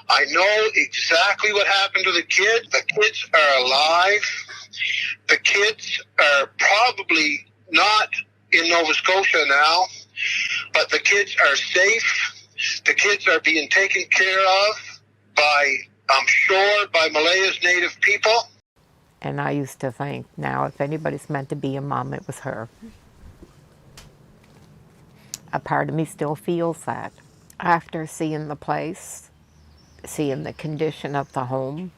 I know exactly what happened to the kids. The kids are alive. The kids are probably not in Nova Scotia now, but the kids are safe. The kids are being taken care of by, I'm sure, by Malaya's native people. And I used to think, now, if anybody's meant to be a mom, it was her. A part of me still feels that. After seeing the place, seeing the condition of the home,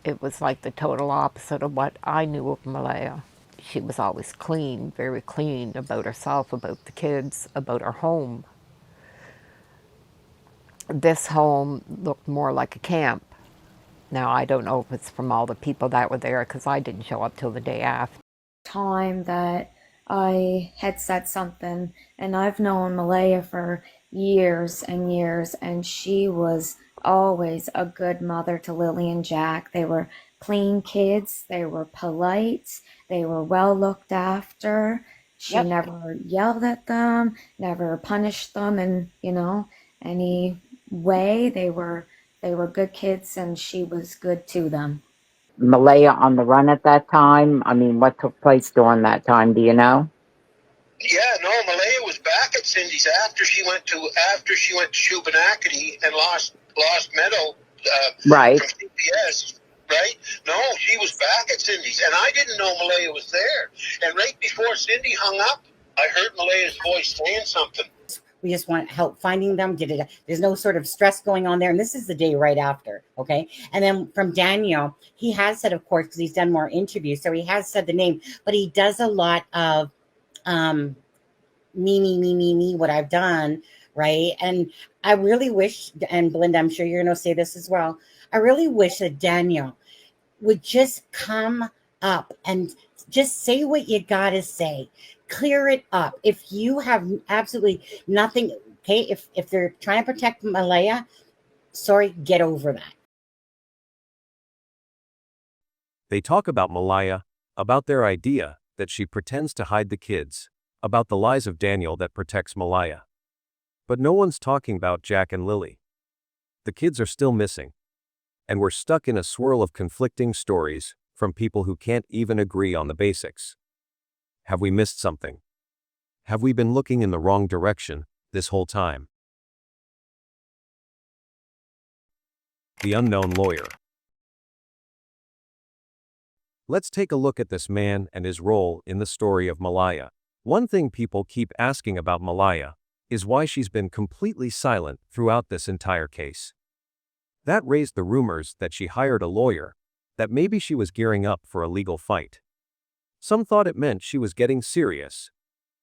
it was like the total opposite of what I knew of Malaya. She was always clean, very clean about herself, about the kids, about her home. This home looked more like a camp. Now, I don't know if it's from all the people that were there, because I didn't show up till the day after. Time that I had said something, and I've known Malaya for years and years, and she was always a good mother to Lilly and Jack. They were clean kids, they were polite, they were well looked after. She never yelled at them, never punished them in, any way. They were good kids, and she was good to them. Malaya on the run at that time? I mean, what took place during that time, do you know? Yeah, no, Malaya was back at Cindy's after she went to Shubenacadie and lost Meadow right. from CPS, right? No, she was back at Cindy's, and I didn't know Malaya was there. And right before Cindy hung up, I heard Malaya's voice saying something. We just want help finding them. There's no sort of stress going on there. And this is the day right after. Okay. And then from Daniel, he has said, of course, because he's done more interviews. So he has said the name, but he does a lot of me, what I've done. Right. And I really wish, and Belinda, I'm sure you're going to say this as well. I really wish that Daniel would just come up and just say what you got to say. Clear it up. If you have absolutely nothing, okay, if they're trying to protect Malaya, sorry, get over that. They talk about Malaya, about their idea that she pretends to hide the kids, about the lies of Daniel that protects Malaya. But no one's talking about Jack and Lily. The kids are still missing. And we're stuck in a swirl of conflicting stories from people who can't even agree on the basics. Have we missed something? Have we been looking in the wrong direction this whole time? The unknown lawyer. Let's take a look at this man and his role in the story of Malaya. One thing people keep asking about Malaya is why she's been completely silent throughout this entire case. That raised the rumors that she hired a lawyer, that maybe she was gearing up for a legal fight. Some thought it meant she was getting serious,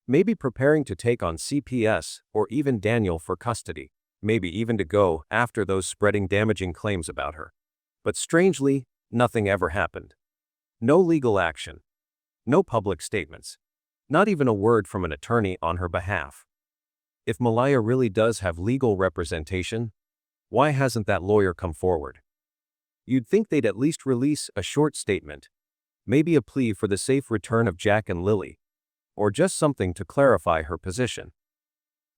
maybe preparing to take on CPS or even Daniel for custody, maybe even to go after those spreading damaging claims about her. But strangely, nothing ever happened. No legal action. No public statements. Not even a word from an attorney on her behalf. If Malaya really does have legal representation, why hasn't that lawyer come forward? You'd think they'd at least release a short statement, maybe a plea for the safe return of Jack and Lily, or just something to clarify her position.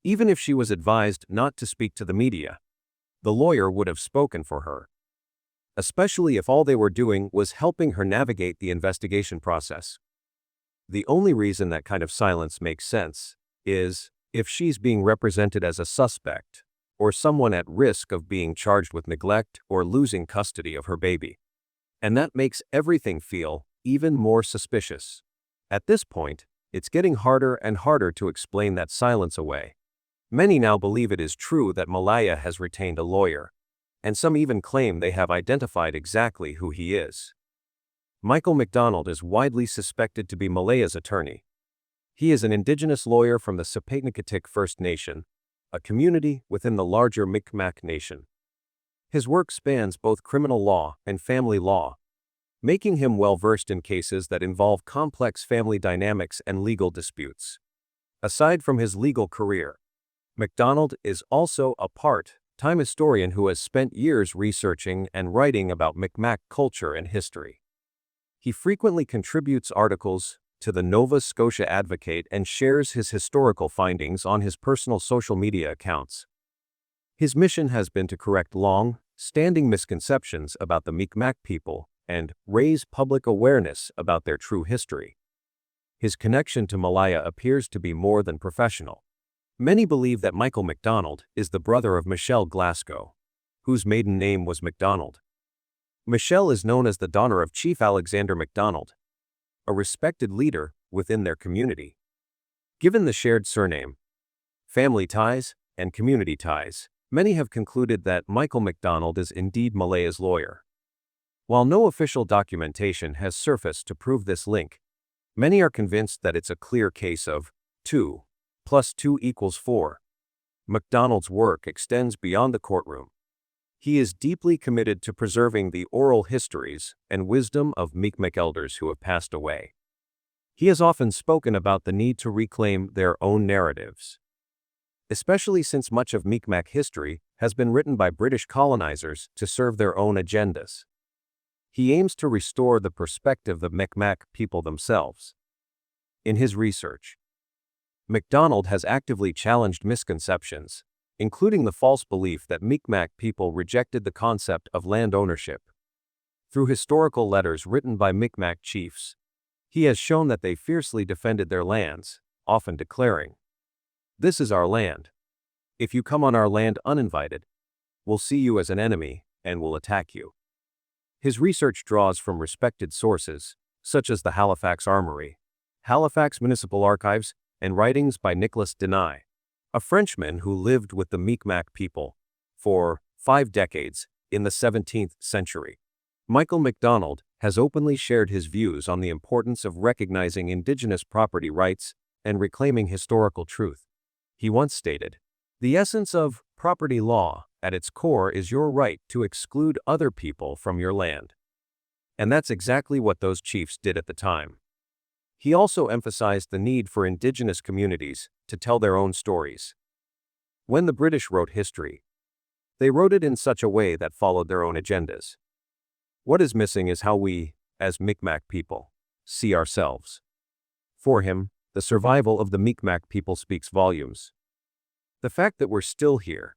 Even if she was advised not to speak to the media, the lawyer would have spoken for her. Especially if all they were doing was helping her navigate the investigation process. The only reason that kind of silence makes sense is if she's being represented as a suspect, or someone at risk of being charged with neglect or losing custody of her baby. And that makes everything feel even more suspicious. At this point, it's getting harder and harder to explain that silence away. Many now believe it is true that Malaya has retained a lawyer, and some even claim they have identified exactly who he is. Michael McDonald is widely suspected to be Malaya's attorney. He is an indigenous lawyer from the Sapatnikatik First Nation, a community within the larger Mi'kmaq Nation. His work spans both criminal law and family law, making him well-versed in cases that involve complex family dynamics and legal disputes. Aside from his legal career, McDonald is also a part-time historian who has spent years researching and writing about Mi'kmaq culture and history. He frequently contributes articles to the Nova Scotia Advocate and shares his historical findings on his personal social media accounts. His mission has been to correct long-standing misconceptions about the Mi'kmaq people and raise public awareness about their true history. His connection to Malaya appears to be more than professional. Many believe that Michael MacDonald is the brother of Michelle Glasgow, whose maiden name was MacDonald. Michelle is known as the daughter of Chief Alexander MacDonald, a respected leader within their community. Given the shared surname, family ties, and community ties, many have concluded that Michael MacDonald is indeed Malaya's lawyer. While no official documentation has surfaced to prove this link, many are convinced that it's a clear case of 2 + 2 = 4. MacDonald's work extends beyond the courtroom. He is deeply committed to preserving the oral histories and wisdom of Mi'kmaq elders who have passed away. He has often spoken about the need to reclaim their own narratives, especially since much of Mi'kmaq history has been written by British colonizers to serve their own agendas. He aims to restore the perspective of the Mi'kmaq people themselves. In his research, MacDonald has actively challenged misconceptions, including the false belief that Mi'kmaq people rejected the concept of land ownership. Through historical letters written by Mi'kmaq chiefs, he has shown that they fiercely defended their lands, often declaring, "This is our land. If you come on our land uninvited, we'll see you as an enemy and will attack you." His research draws from respected sources, such as the Halifax Armory, Halifax Municipal Archives, and writings by Nicolas Denay, a Frenchman who lived with the Mi'kmaq people for 5 decades in the 17th century. Michael MacDonald has openly shared his views on the importance of recognizing indigenous property rights and reclaiming historical truth. He once stated, "The essence of property law at its core is your right to exclude other people from your land." And that's exactly what those chiefs did at the time. He also emphasized the need for indigenous communities to tell their own stories. When the British wrote history, they wrote it in such a way that followed their own agendas. What is missing is how we, as Mi'kmaq people, see ourselves. For him, the survival of the Mi'kmaq people speaks volumes. The fact that we're still here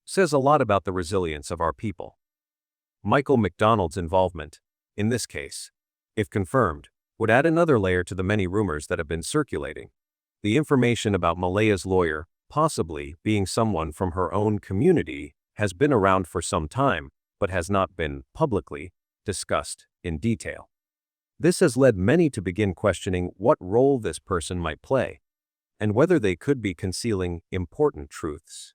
says a lot about the resilience of our people. Michael MacDonald's involvement, in this case, if confirmed, would add another layer to the many rumors that have been circulating. The information about Malaya's lawyer, possibly being someone from her own community, has been around for some time, but has not been publicly discussed in detail. This has led many to begin questioning what role this person might play, and whether they could be concealing important truths.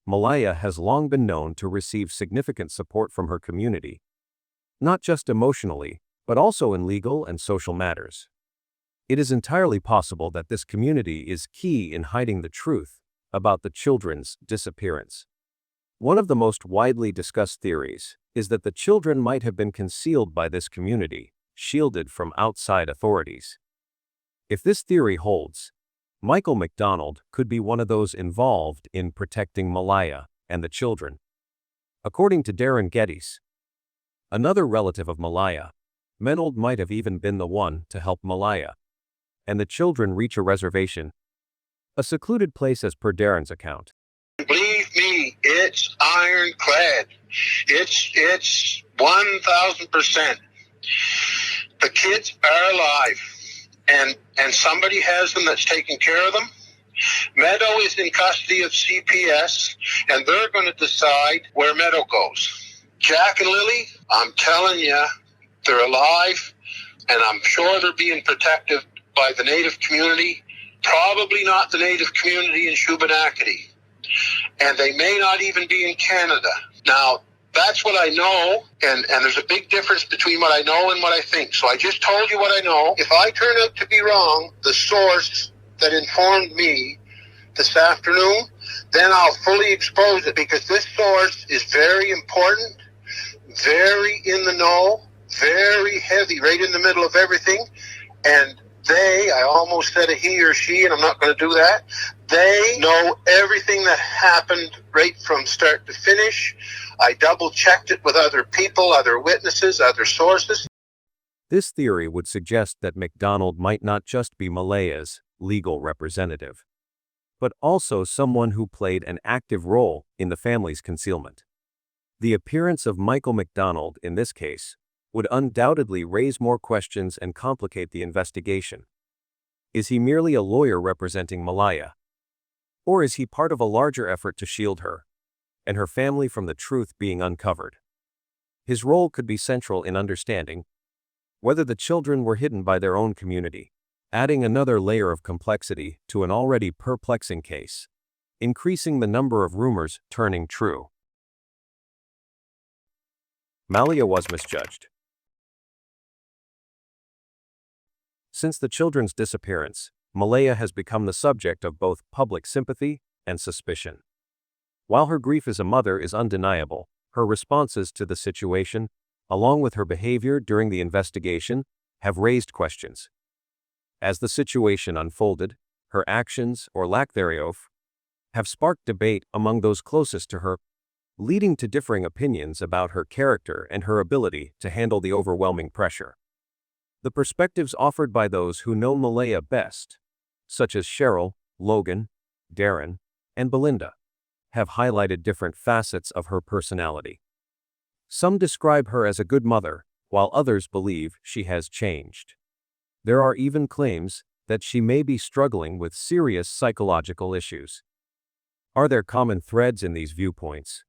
Malaya has long been known to receive significant support from her community, not just emotionally, but also in legal and social matters. It is entirely possible that this community is key in hiding the truth about the children's disappearance. One of the most widely discussed theories is that the children might have been concealed by this community, shielded from outside authorities. If this theory holds, Michael MacDonald could be one of those involved in protecting Malaya and the children. According to Darren Geddes, another relative of Malaya, Menold might have even been the one to help Malaya and the children reach a reservation, a secluded place as per Darren's account. Believe me, it's ironclad. It's 1,000%. The kids are alive, and somebody has them that's taking care of them. Meadow is in custody of CPS, and they're going to decide where Meadow goes. Jack and Lily, I'm telling you, they're alive, and I'm sure they're being protected by the Native community, probably not the Native community in Shubenacadie. And they may not even be in Canada. Now, that's what I know, and there's a big difference between what I know and what I think. So I just told you what I know. If I turn out to be wrong, the source that informed me this afternoon, then I'll fully expose it, because this source is very important, very in the know, very heavy, right in the middle of everything. And I almost said a he or she, and I'm not going to do that. They know everything that happened right from start to finish. I double-checked it with other people, other witnesses, other sources. This theory would suggest that MacDonald might not just be Malaya's legal representative, but also someone who played an active role in the family's concealment. The appearance of Michael McDonald in this case would undoubtedly raise more questions and complicate the investigation. Is he merely a lawyer representing Malaya? Or is he part of a larger effort to shield her and her family from the truth being uncovered? His role could be central in understanding whether the children were hidden by their own community, adding another layer of complexity to an already perplexing case, increasing the number of rumors turning true. Malaya was misjudged. Since the children's disappearance, Malaya has become the subject of both public sympathy and suspicion. While her grief as a mother is undeniable, her responses to the situation, along with her behavior during the investigation, have raised questions. As the situation unfolded, her actions, or lack thereof, have sparked debate among those closest to her, leading to differing opinions about her character and her ability to handle the overwhelming pressure. The perspectives offered by those who know Malaya best, such as Cheryl, Logan, Darren, and Belinda, have highlighted different facets of her personality. Some describe her as a good mother, while others believe she has changed. There are even claims that she may be struggling with serious psychological issues. Are there common threads in these viewpoints?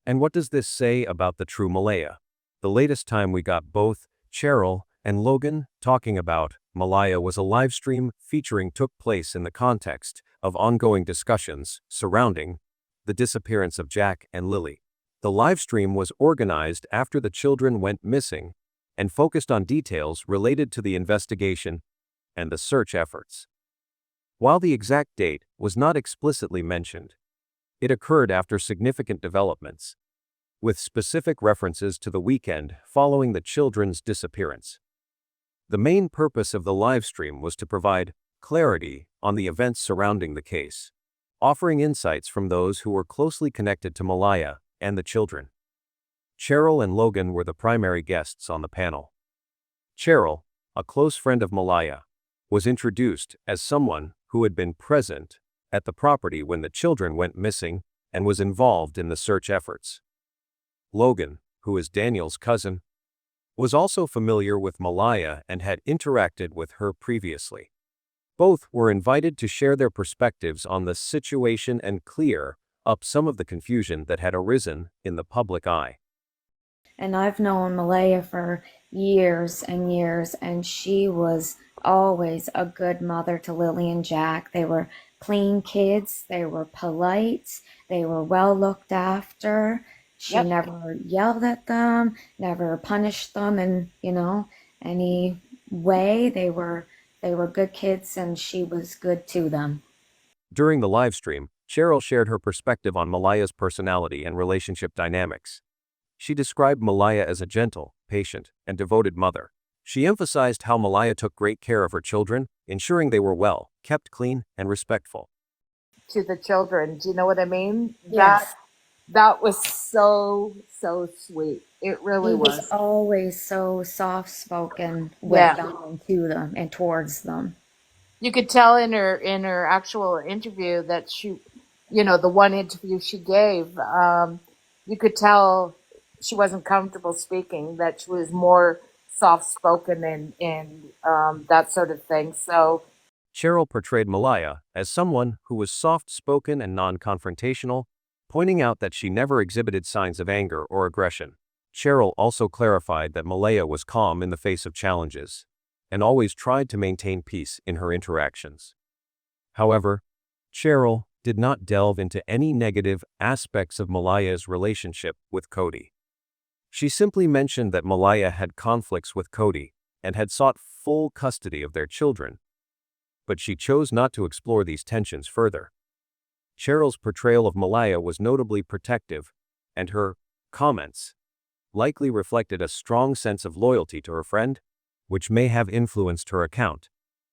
And what does this say about the true Malaya? The latest time we got both Cheryl and Logan talking about Malaya was a live stream featuring took place in the context of ongoing discussions surrounding the disappearance of Jack and Lily. The live stream was organized after the children went missing and focused on details related to the investigation and the search efforts. While the exact date was not explicitly mentioned, it occurred after significant developments, with specific references to the weekend following the children's disappearance. The main purpose of the live stream was to provide clarity on the events surrounding the case, offering insights from those who were closely connected to Malaya and the children. Cheryl and Logan were the primary guests on the panel. Cheryl, a close friend of Malaya, was introduced as someone who had been present at the property when the children went missing and was involved in the search efforts. Logan, who is Daniel's cousin, was also familiar with Malaya and had interacted with her previously. Both were invited to share their perspectives on the situation and clear up some of the confusion that had arisen in the public eye. And I've known Malaya for years and years, and she was always a good mother to Lilly and Jack. They were clean kids, they were polite, they were well looked after. She never yelled at them, never punished them in, any way. They were good kids, and she was good to them. During the live stream, Cheryl shared her perspective on Malaya's personality and relationship dynamics. She described Malaya as a gentle, patient, and devoted mother. She emphasized how Malaya took great care of her children, ensuring they were well, kept clean, and respectful. To the children, do you know what I mean? Yes. That was so sweet. It really He was. was always so soft-spoken with them and to them and towards them. You could tell in her actual interview that she, the one interview she gave, you could tell she wasn't comfortable speaking, that she was more soft-spoken and that sort of thing. So Cheryl portrayed Malaya as someone who was soft-spoken and non-confrontational, pointing out that she never exhibited signs of anger or aggression. Cheryl also clarified that Malaya was calm in the face of challenges and always tried to maintain peace in her interactions. However, Cheryl did not delve into any negative aspects of Malaya's relationship with Cody. She simply mentioned that Malaya had conflicts with Cody and had sought full custody of their children, but she chose not to explore these tensions further. Cheryl's portrayal of Malaya was notably protective, and her comments likely reflected a strong sense of loyalty to her friend, which may have influenced her account.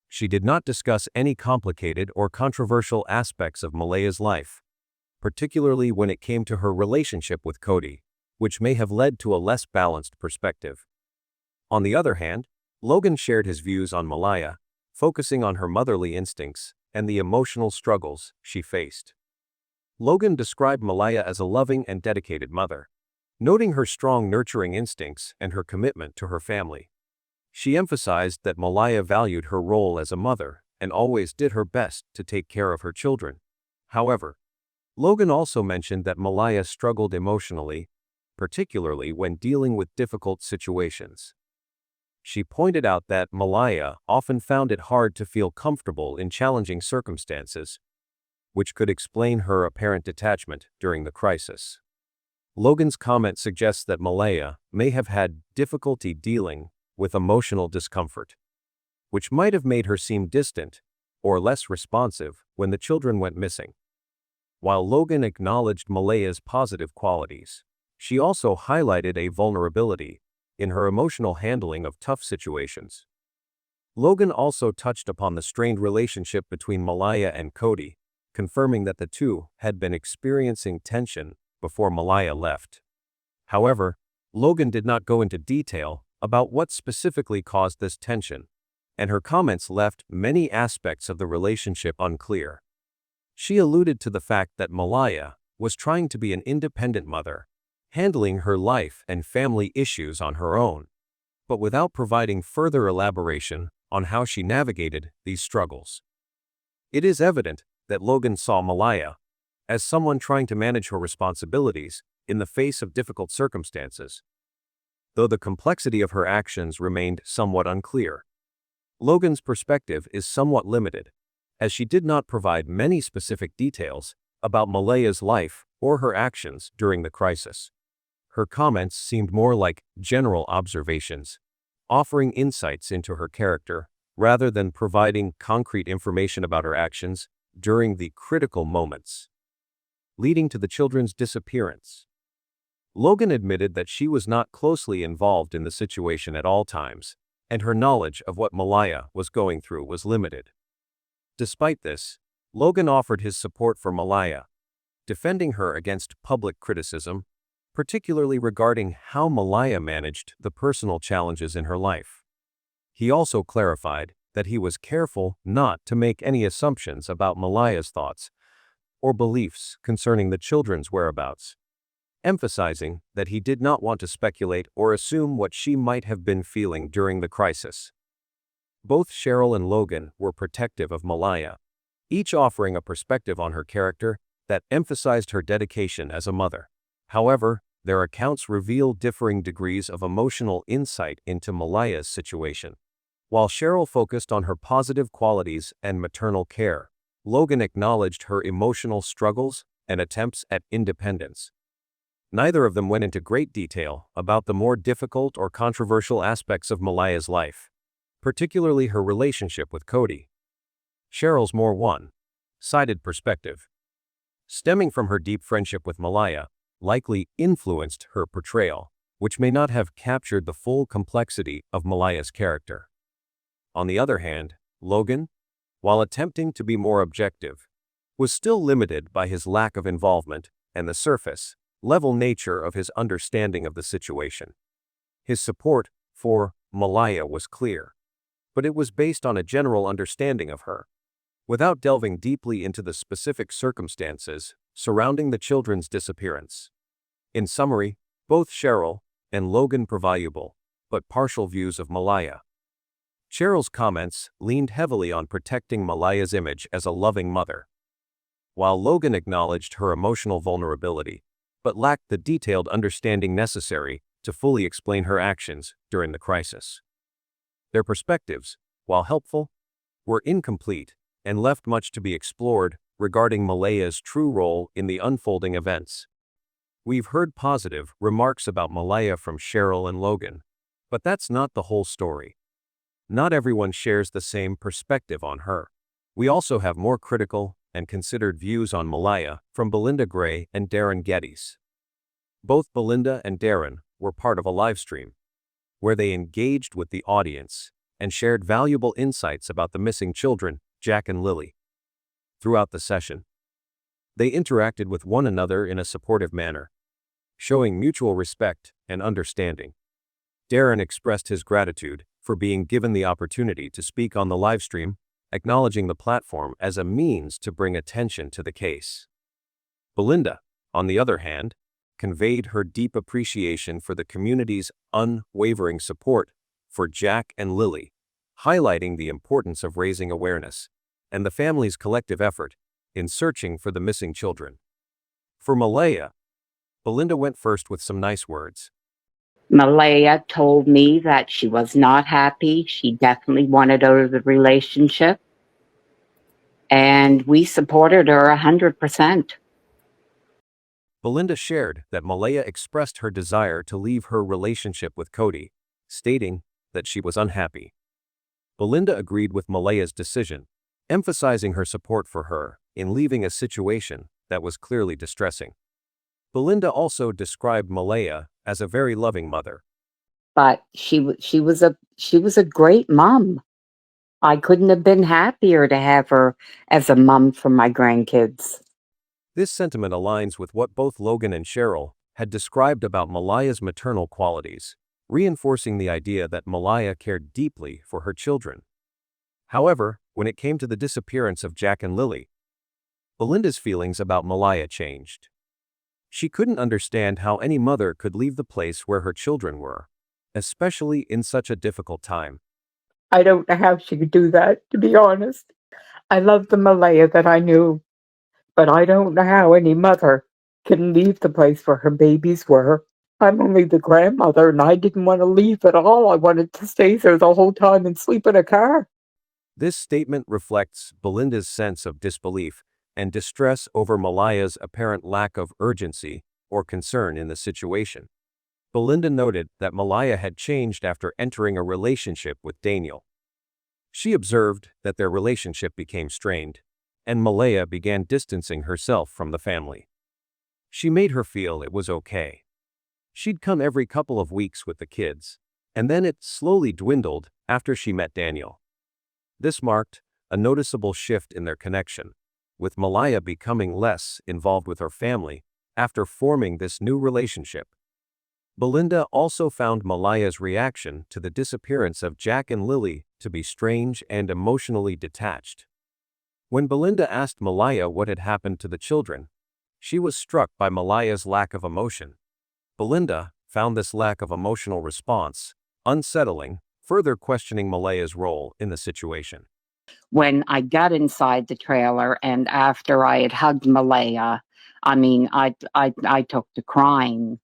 She did not discuss any complicated or controversial aspects of Malaya's life, particularly when it came to her relationship with Cody, which may have led to a less balanced perspective. On the other hand, Logan shared his views on Malaya, focusing on her motherly instincts and the emotional struggles she faced. Logan described Malaya as a loving and dedicated mother, noting her strong nurturing instincts and her commitment to her family. She emphasized that Malaya valued her role as a mother and always did her best to take care of her children. However, Logan also mentioned that Malaya struggled emotionally, particularly when dealing with difficult situations. She pointed out that Malaya often found it hard to feel comfortable in challenging circumstances, which could explain her apparent detachment during the crisis. Logan's comment suggests that Malaya may have had difficulty dealing with emotional discomfort, which might have made her seem distant or less responsive when the children went missing. While Logan acknowledged Malaya's positive qualities, she also highlighted a vulnerability in her emotional handling of tough situations. Logan also touched upon the strained relationship between Malaya and Cody, confirming that the two had been experiencing tension before Malaya left. However, Logan did not go into detail about what specifically caused this tension, and her comments left many aspects of the relationship unclear. She alluded to the fact that Malaya was trying to be an independent mother, handling her life and family issues on her own, but without providing further elaboration on how she navigated these struggles. It is evident that Logan saw Malaya as someone trying to manage her responsibilities in the face of difficult circumstances, though the complexity of her actions remained somewhat unclear. Logan's perspective is somewhat limited, as she did not provide many specific details about Malaya's life or her actions during the crisis. Her comments seemed more like general observations, offering insights into her character rather than providing concrete information about her actions during the critical moments, leading to the children's disappearance. Logan admitted that she was not closely involved in the situation at all times, and her knowledge of what Malaya was going through was limited. Despite this, Logan offered his support for Malaya, defending her against public criticism, particularly regarding how Malaya managed the personal challenges in her life. He also clarified that he was careful not to make any assumptions about Malaya's thoughts or beliefs concerning the children's whereabouts, emphasizing that he did not want to speculate or assume what she might have been feeling during the crisis. Both Cheryl and Logan were protective of Malaya, each offering a perspective on her character that emphasized her dedication as a mother. However, their accounts reveal differing degrees of emotional insight into Malaya's situation. While Cheryl focused on her positive qualities and maternal care, Logan acknowledged her emotional struggles and attempts at independence. Neither of them went into great detail about the more difficult or controversial aspects of Malaya's life, particularly her relationship with Cody. Cheryl's more one-sided perspective, stemming from her deep friendship with Malaya, likely influenced her portrayal, which may not have captured the full complexity of Malaya's character. On the other hand, Logan, while attempting to be more objective, was still limited by his lack of involvement and the surface-level nature of his understanding of the situation. His support for Malaya was clear, but it was based on a general understanding of her, without delving deeply into the specific circumstances surrounding the children's disappearance. In summary, both Cheryl and Logan provide valuable, but partial views of Malaya. Cheryl's comments leaned heavily on protecting Malaya's image as a loving mother, while Logan acknowledged her emotional vulnerability, but lacked the detailed understanding necessary to fully explain her actions during the crisis. Their perspectives, while helpful, were incomplete and left much to be explored regarding Malaya's true role in the unfolding events. We've heard positive remarks about Malaya from Cheryl and Logan, but that's not the whole story. Not everyone shares the same perspective on her. We also have more critical and considered views on Malaya from Belinda Gray and Darren Geddes. Both Belinda and Darren were part of a livestream where they engaged with the audience and shared valuable insights about the missing children, Jack and Lily. Throughout the session, they interacted with one another in a supportive manner, showing mutual respect and understanding. Darren expressed his gratitude for being given the opportunity to speak on the livestream acknowledging the platform as a means to bring attention to the case. Belinda, on the other hand, conveyed her deep appreciation for the community's unwavering support for Jack and Lily, highlighting the importance of raising awareness and the family's collective effort in searching for the missing children. For Malaya, Belinda went first with some nice words. Malaya told me that she was not happy. She definitely wanted out of the relationship. And we supported her 100%. Belinda shared that Malaya expressed her desire to leave her relationship with Cody, stating that she was unhappy. Belinda agreed with Malaya's decision, emphasizing her support for her in leaving a situation that was clearly distressing. Belinda also described Malaya as a very loving mother. But she was a great mom. I couldn't have been happier to have her as a mom for my grandkids. This sentiment aligns with what both Logan and Cheryl had described about Malaya's maternal qualities, reinforcing the idea that Malaya cared deeply for her children. However, when it came to the disappearance of Jack and Lily, Belinda's feelings about Malaya changed. She couldn't understand how any mother could leave the place where her children were, especially in such a difficult time. I don't know how she could do that, to be honest. I love the Malaya that I knew, but I don't know how any mother can leave the place where her babies were. I'm only the grandmother, and I didn't want to leave at all. I wanted to stay there the whole time and sleep in a car. This statement reflects Belinda's sense of disbelief and distress over Malaya's apparent lack of urgency or concern in the situation. Belinda noted that Malaya had changed after entering a relationship with Daniel. She observed that their relationship became strained, and Malaya began distancing herself from the family. She made her feel it was okay. She'd come every couple of weeks with the kids, and then it slowly dwindled after she met Daniel. This marked a noticeable shift in their connection, with Malaya becoming less involved with her family after forming this new relationship. Belinda also found Malaya's reaction to the disappearance of Jack and Lily to be strange and emotionally detached. When Belinda asked Malaya what had happened to the children, she was struck by Malaya's lack of emotion. Belinda found this lack of emotional response unsettling, further questioning Malaya's role in the situation. When I got inside the trailer and after I had hugged Malaya, I took to crying.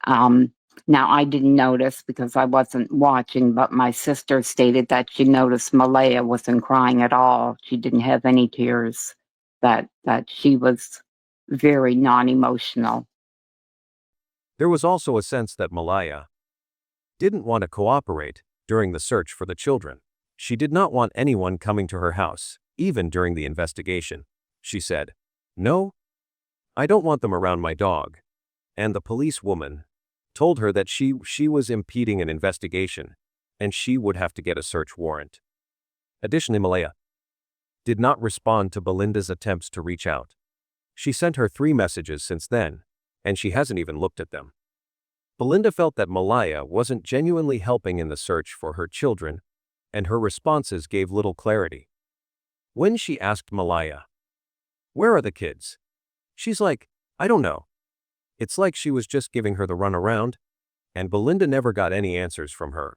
Now, I didn't notice because I wasn't watching, but my sister stated that she noticed Malaya wasn't crying at all. She didn't have any tears, that she was very non-emotional. There was also a sense that Malaya didn't want to cooperate during the search for the children. She did not want anyone coming to her house, even during the investigation. She said, "No, I don't want them around my dog." And the policewoman told her that she was impeding an investigation, and she would have to get a search warrant. Additionally, Malaya did not respond to Belinda's attempts to reach out. She sent her 3 messages since then, and she hasn't even looked at them. Belinda felt that Malaya wasn't genuinely helping in the search for her children, and her responses gave little clarity. When she asked Malaya, "Where are the kids?" she's like, "I don't know." It's like she was just giving her the runaround, and Belinda never got any answers from her.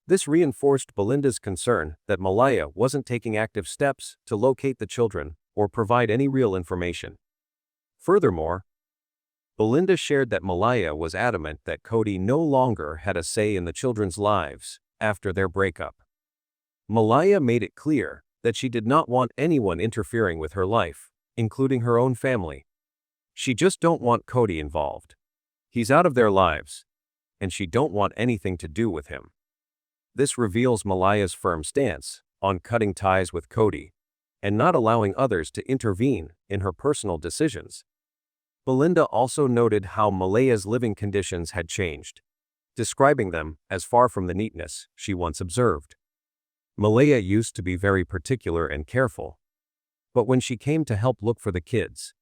This reinforced Belinda's concern that Malaya wasn't taking active steps to locate the children or provide any real information. Furthermore, Belinda shared that Malaya was adamant that Cody no longer had a say in the children's lives after their breakup. Malaya made it clear that she did not want anyone interfering with her life, including her own family. She just don't want Cody involved. He's out of their lives, and she don't want anything to do with him. This reveals Malaya's firm stance on cutting ties with Cody and not allowing others to intervene in her personal decisions. Belinda also noted how Malaya's living conditions had changed, describing them as far from the neatness she once observed. Malaya used to be very particular and careful, but when she came to help look for the kids,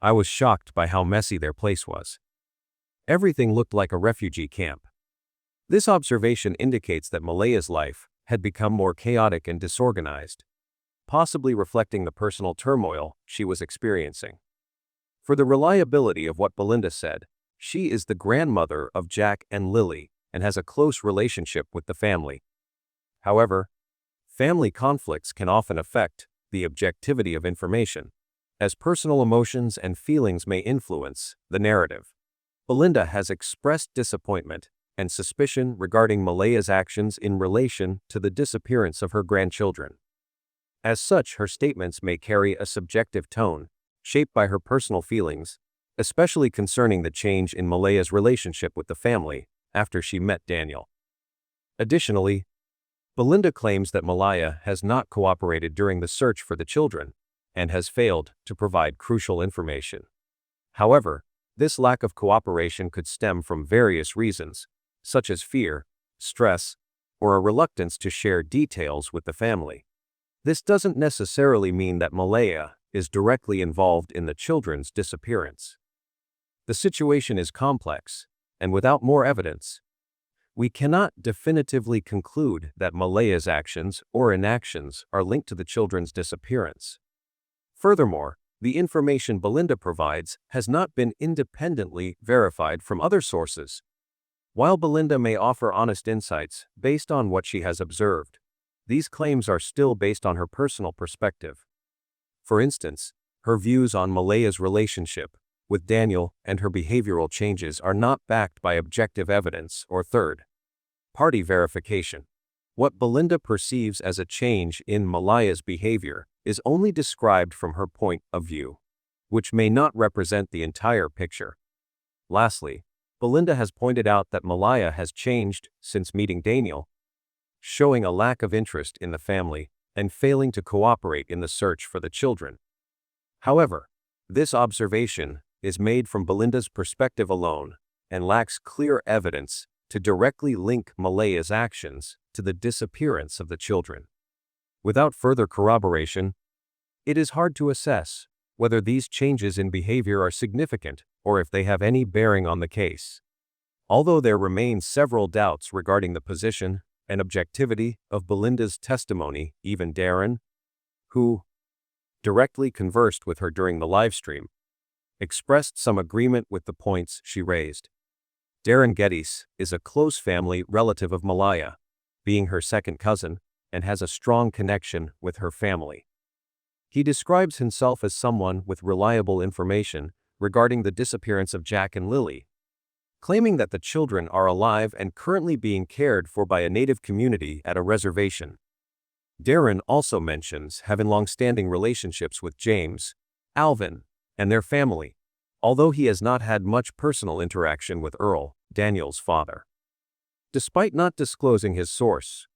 I was shocked by how messy their place was. Everything looked like a refugee camp. This observation indicates that Malaya's life had become more chaotic and disorganized, possibly reflecting the personal turmoil she was experiencing. For the reliability of what Belinda said, she is the grandmother of Jack and Lily and has a close relationship with the family. However, family conflicts can often affect the objectivity of information, as personal emotions and feelings may influence the narrative. Belinda has expressed disappointment and suspicion regarding Malaya's actions in relation to the disappearance of her grandchildren. As such, her statements may carry a subjective tone, shaped by her personal feelings, especially concerning the change in Malaya's relationship with the family after she met Daniel. Additionally, Belinda claims that Malaya has not cooperated during the search for the children and has failed to provide crucial information. However, this lack of cooperation could stem from various reasons, such as fear, stress, or a reluctance to share details with the family. This doesn't necessarily mean that Malaya is directly involved in the children's disappearance. The situation is complex, and without more evidence, we cannot definitively conclude that Malaya's actions or inactions are linked to the children's disappearance. Furthermore, the information Belinda provides has not been independently verified from other sources. While Belinda may offer honest insights based on what she has observed, these claims are still based on her personal perspective. For instance, her views on Malaya's relationship with Daniel and her behavioral changes are not backed by objective evidence or third-party verification. What Belinda perceives as a change in Malaya's behavior is only described from her point of view, which may not represent the entire picture. Lastly, Belinda has pointed out that Malaya has changed since meeting Daniel, showing a lack of interest in the family and failing to cooperate in the search for the children. However, this observation is made from Belinda's perspective alone and lacks clear evidence to directly link Malaya's actions to the disappearance of the children. Without further corroboration, it is hard to assess whether these changes in behavior are significant or if they have any bearing on the case. Although there remain several doubts regarding the position and objectivity of Belinda's testimony, even Darren, who directly conversed with her during the live stream, expressed some agreement with the points she raised. Darren Geddes is a close family relative of Malaya, being her second cousin, and has a strong connection with her family. He describes himself as someone with reliable information regarding the disappearance of Jack and Lily, claiming that the children are alive and currently being cared for by a native community at a reservation. Darren also mentions having long-standing relationships with James, Alvin, and their family, although he has not had much personal interaction with Earl, Daniel's father. Despite not disclosing his source,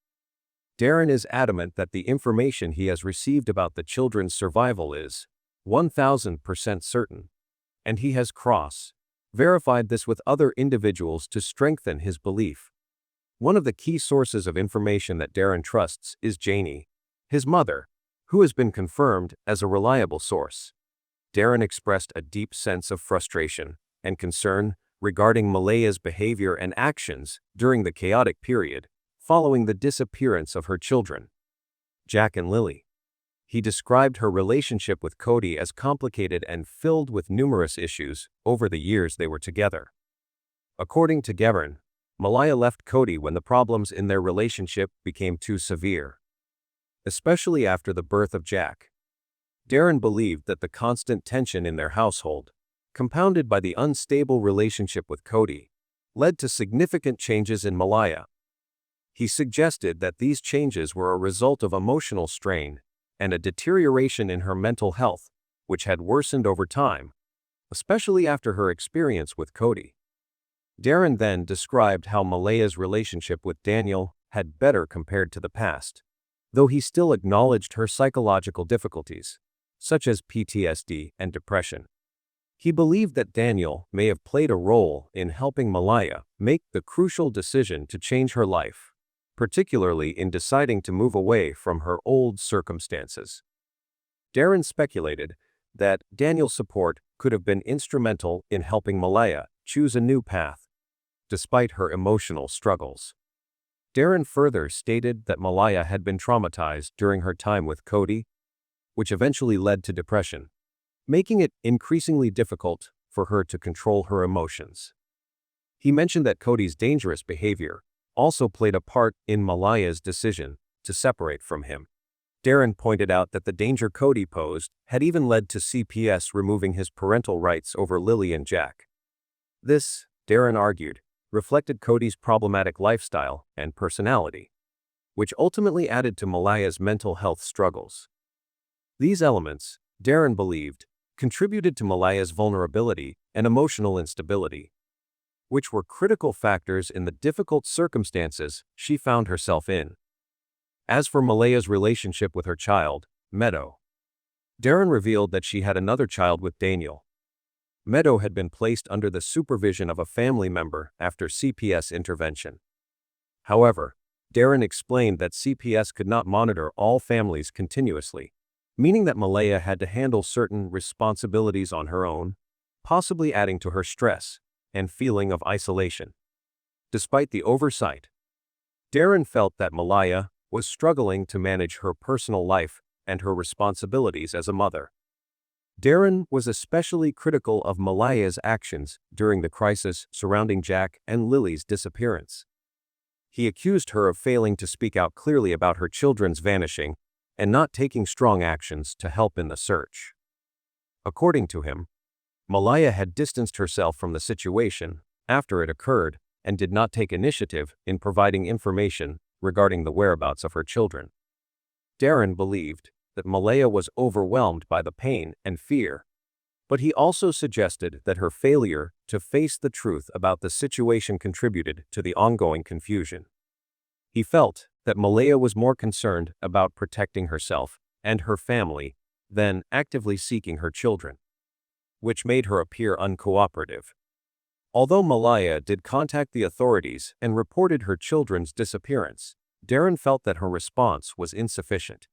Darren is adamant that the information he has received about the children's survival is 1000% certain, and he has verified this with other individuals to strengthen his belief. One of the key sources of information that Darren trusts is Janie, his mother, who has been confirmed as a reliable source. Darren expressed a deep sense of frustration and concern regarding Malaya's behavior and actions during the chaotic period following the disappearance of her children, Jack and Lily. He described her relationship with Cody as complicated and filled with numerous issues over the years they were together. According to Darren, Malaya left Cody when the problems in their relationship became too severe, especially after the birth of Jack. Darren believed that the constant tension in their household, compounded by the unstable relationship with Cody, led to significant changes in Malaya. He suggested that these changes were a result of emotional strain and a deterioration in her mental health, which had worsened over time, especially after her experience with Cody. Darren then described how Malaya's relationship with Daniel had better compared to the past, though he still acknowledged her psychological difficulties, such as PTSD and depression. He believed that Daniel may have played a role in helping Malaya make the crucial decision to change her life, particularly in deciding to move away from her old circumstances. Darren speculated that Daniel's support could have been instrumental in helping Malaya choose a new path, despite her emotional struggles. Darren further stated that Malaya had been traumatized during her time with Cody which eventually led to depression, making it increasingly difficult for her to control her emotions. He mentioned that Cody's dangerous behavior also played a part in Malaya's decision to separate from him. Darren pointed out that the danger Cody posed had even led to CPS removing his parental rights over Lilly and Jack. This, Darren argued, reflected Cody's problematic lifestyle and personality, which ultimately added to Malaya's mental health struggles. These elements, Darren believed, contributed to Malaya's vulnerability and emotional instability, which were critical factors in the difficult circumstances she found herself in. As for Malaya's relationship with her child, Meadow, Darren revealed that she had another child with Daniel. Meadow had been placed under the supervision of a family member after CPS intervention. However, Darren explained that CPS could not monitor all families continuously, meaning that Malaya had to handle certain responsibilities on her own, possibly adding to her stress and feeling of isolation. Despite the oversight, Darren felt that Malaya was struggling to manage her personal life and her responsibilities as a mother. Darren was especially critical of Malaya's actions during the crisis surrounding Jack and Lily's disappearance. He accused her of failing to speak out clearly about her children's vanishing and not taking strong actions to help in the search. According to him, Malaya had distanced herself from the situation after it occurred and did not take initiative in providing information regarding the whereabouts of her children. Darren believed that Malaya was overwhelmed by the pain and fear, but he also suggested that her failure to face the truth about the situation contributed to the ongoing confusion. He felt that Malaya was more concerned about protecting herself and her family than actively seeking her children, which made her appear uncooperative. Although Malaya did contact the authorities and reported her children's disappearance, Darren felt that her response was insufficient.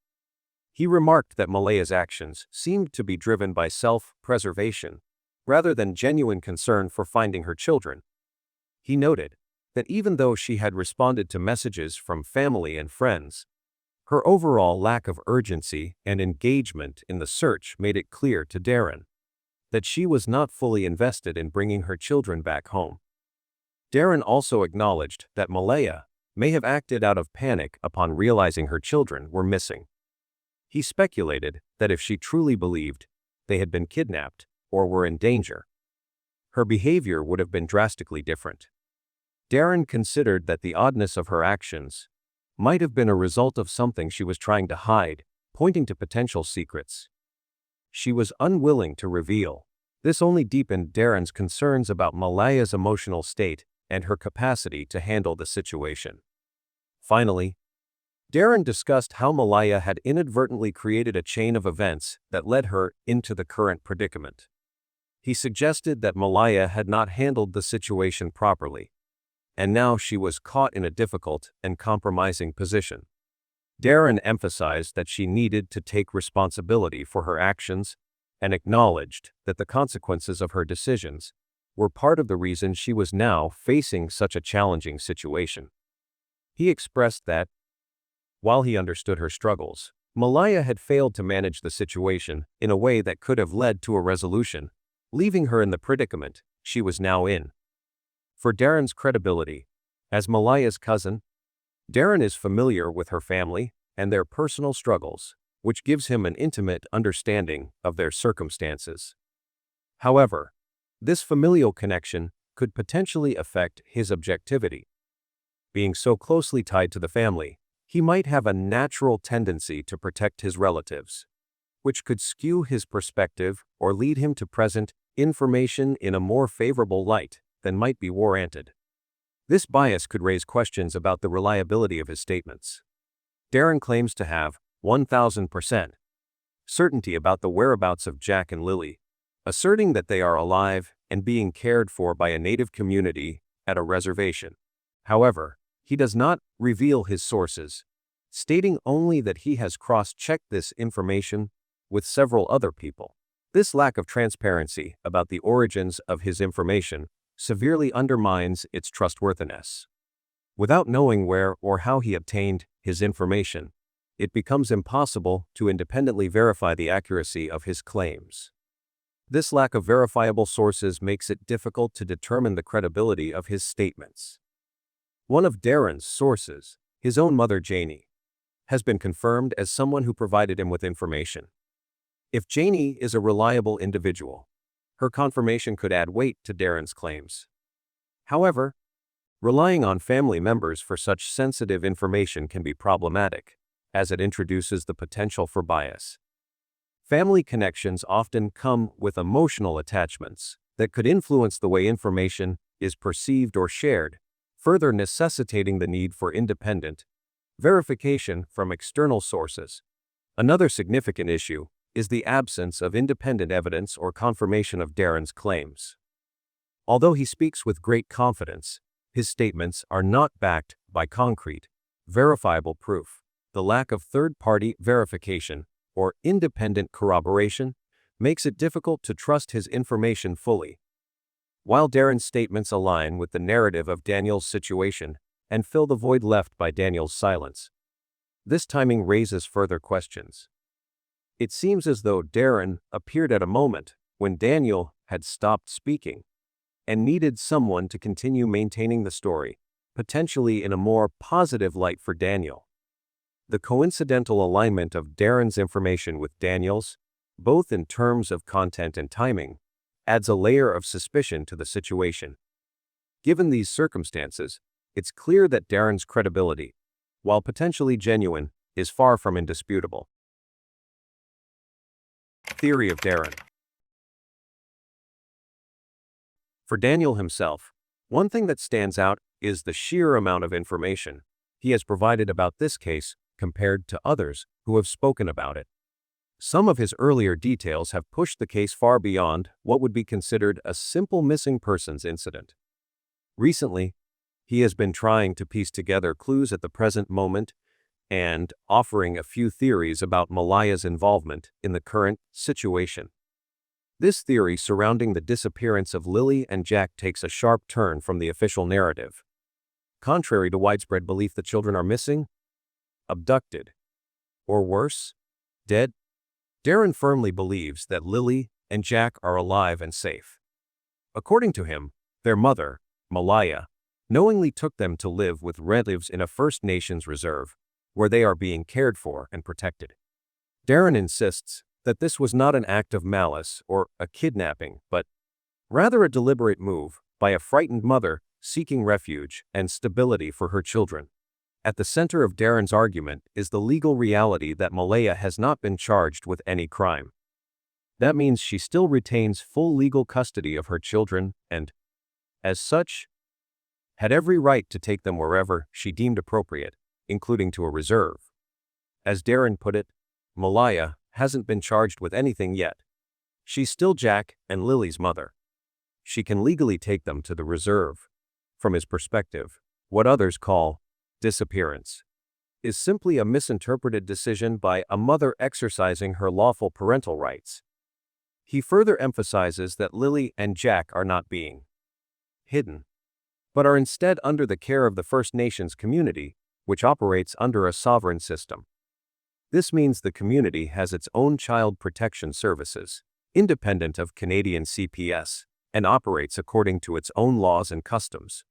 He remarked that Malaya's actions seemed to be driven by self-preservation rather than genuine concern for finding her children. He noted that even though she had responded to messages from family and friends, her overall lack of urgency and engagement in the search made it clear to Darren that she was not fully invested in bringing her children back home. Darren also acknowledged that Malaya may have acted out of panic upon realizing her children were missing. He speculated that if she truly believed they had been kidnapped or were in danger, her behavior would have been drastically different. Darren considered that the oddness of her actions might have been a result of something she was trying to hide, pointing to potential secrets she was unwilling to reveal. This only deepened Darren's concerns about Malaya's emotional state and her capacity to handle the situation. Finally, Darren discussed how Malaya had inadvertently created a chain of events that led her into the current predicament. He suggested that Malaya had not handled the situation properly, and now she was caught in a difficult and compromising position. Darren emphasized that she needed to take responsibility for her actions and acknowledged that the consequences of her decisions were part of the reason she was now facing such a challenging situation. He expressed that, while he understood her struggles, Malaya had failed to manage the situation in a way that could have led to a resolution, leaving her in the predicament she was now in. For Darren's credibility, as Malaya's cousin, Darren is familiar with her family and their personal struggles, which gives him an intimate understanding of their circumstances. However, this familial connection could potentially affect his objectivity. Being so closely tied to the family, he might have a natural tendency to protect his relatives, which could skew his perspective or lead him to present information in a more favorable light than might be warranted. This bias could raise questions about the reliability of his statements. Darren claims to have 1,000% certainty about the whereabouts of Jack and Lily, asserting that they are alive and being cared for by a native community at a reservation. However, he does not reveal his sources, stating only that he has cross-checked this information with several other people. This lack of transparency about the origins of his information severely undermines its trustworthiness. Without knowing where or how he obtained his information, it becomes impossible to independently verify the accuracy of his claims. This lack of verifiable sources makes it difficult to determine the credibility of his statements. One of Darren's sources, his own mother Janie, has been confirmed as someone who provided him with information. If Janie is a reliable individual, her confirmation could add weight to Darren's claims. However, relying on family members for such sensitive information can be problematic, as it introduces the potential for bias. Family connections often come with emotional attachments that could influence the way information is perceived or shared, further necessitating the need for independent verification from external sources. Another significant issue is the absence of independent evidence or confirmation of Darren's claims. Although he speaks with great confidence, his statements are not backed by concrete, verifiable proof. The lack of third-party verification or independent corroboration makes it difficult to trust his information fully. While Darren's statements align with the narrative of Daniel's situation and fill the void left by Daniel's silence, this timing raises further questions. It seems as though Darren appeared at a moment when Daniel had stopped speaking and needed someone to continue maintaining the story, potentially in a more positive light for Daniel. The coincidental alignment of Darren's information with Daniel's, both in terms of content and timing, adds a layer of suspicion to the situation. Given these circumstances, it's clear that Darren's credibility, while potentially genuine, is far from indisputable. Theory of Darren. For Daniel himself, one thing that stands out is the sheer amount of information he has provided about this case compared to others who have spoken about it. Some of his earlier details have pushed the case far beyond what would be considered a simple missing persons incident. Recently, he has been trying to piece together clues at the present moment and offering a few theories about Malaya's involvement in the current situation. This theory surrounding the disappearance of Lilly and Jack takes a sharp turn from the official narrative. Contrary to widespread belief that children are missing, abducted, or worse, dead, Darren firmly believes that Lilly and Jack are alive and safe. According to him, their mother, Malaya, knowingly took them to live with relatives in a First Nations reserve, where they are being cared for and protected. Darren insists that this was not an act of malice or a kidnapping, but rather a deliberate move by a frightened mother seeking refuge and stability for her children. At the center of Darren's argument is the legal reality that Malaya has not been charged with any crime. That means she still retains full legal custody of her children and, as such, had every right to take them wherever she deemed appropriate, including to a reserve. As Darren put it, Malaya hasn't been charged with anything yet. She's still Jack and Lily's mother. She can legally take them to the reserve. From his perspective, what others call disappearance is simply a misinterpreted decision by a mother exercising her lawful parental rights. He further emphasizes that Lily and Jack are not being hidden, but are instead under the care of the First Nations community, which operates under a sovereign system. This means the community has its own child protection services, independent of Canadian CPS, and operates according to its own laws and customs.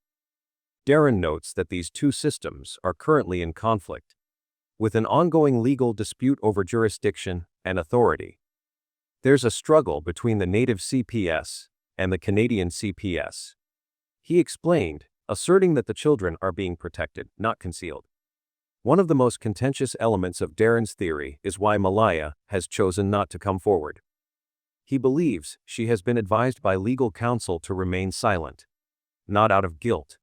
Darren notes that these two systems are currently in conflict, with an ongoing legal dispute over jurisdiction and authority. There's a struggle between the native CPS and the Canadian CPS. He explained, asserting that the children are being protected, not concealed. One of the most contentious elements of Darren's theory is why Malaya has chosen not to come forward. He believes she has been advised by legal counsel to remain silent, not out of guilt,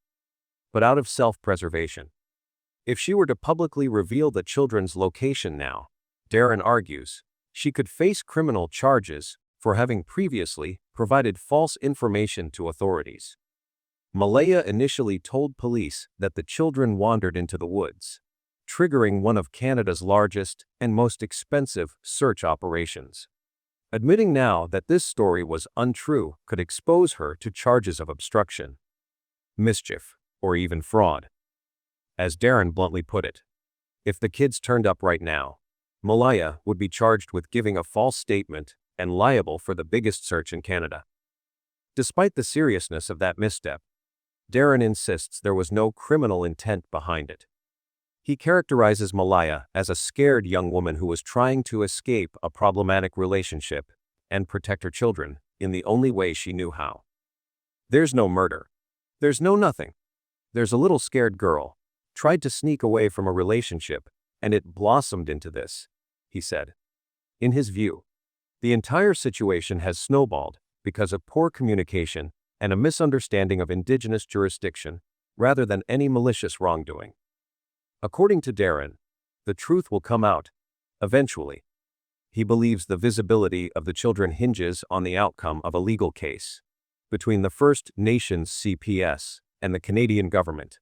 but out of self-preservation. If she were to publicly reveal the children's location now, Darren argues, she could face criminal charges for having previously provided false information to authorities. Malaya initially told police that the children wandered into the woods, triggering one of Canada's largest and most expensive search operations. Admitting now that this story was untrue could expose her to charges of obstruction, mischief, or even fraud. As Darren bluntly put it, If the kids turned up right now, Malaya would be charged with giving a false statement and liable for the biggest search in Canada. Despite the seriousness of that misstep, Darren insists there was no criminal intent behind it. He characterizes Malaya as a scared young woman who was trying to escape a problematic relationship and protect her children in the only way she knew how. There's no murder. There's no nothing. There's a little scared girl, tried to sneak away from a relationship, and it blossomed into this, he said. In his view, the entire situation has snowballed because of poor communication and a misunderstanding of indigenous jurisdiction rather than any malicious wrongdoing. According to Darren, the truth will come out, eventually. He believes the visibility of the children hinges on the outcome of a legal case between the First Nations CPS and the Canadian government.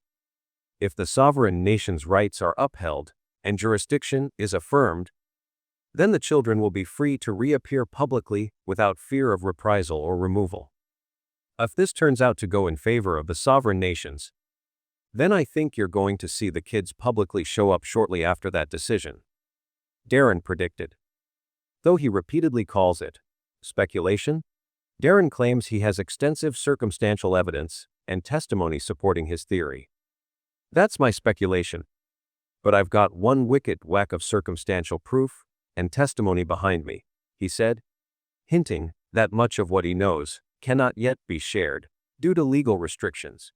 If the sovereign nation's rights are upheld and jurisdiction is affirmed, then the children will be free to reappear publicly without fear of reprisal or removal. If this turns out to go in favor of the sovereign nations, then I think you're going to see the kids publicly show up shortly after that decision, Darren predicted. Though he repeatedly calls it speculation, Darren claims he has extensive circumstantial evidence and testimony supporting his theory. That's my speculation, but I've got one wicked whack of circumstantial proof and testimony behind me, he said, hinting that much of what he knows cannot yet be shared due to legal restrictions.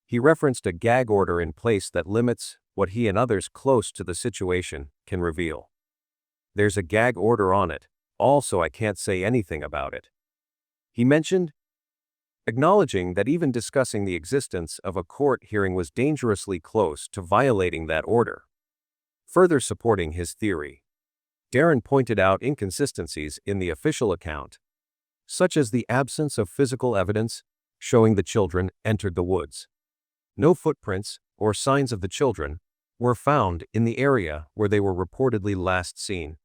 He referenced a gag order in place that limits what he and others close to the situation can reveal. There's a gag order on it, also I can't say anything about it, he mentioned, acknowledging that even discussing the existence of a court hearing was dangerously close to violating that order. Further supporting his theory, Darren pointed out inconsistencies in the official account, such as the absence of physical evidence showing the children entered the woods. No footprints or signs of the children were found in the area where they were reportedly last seen,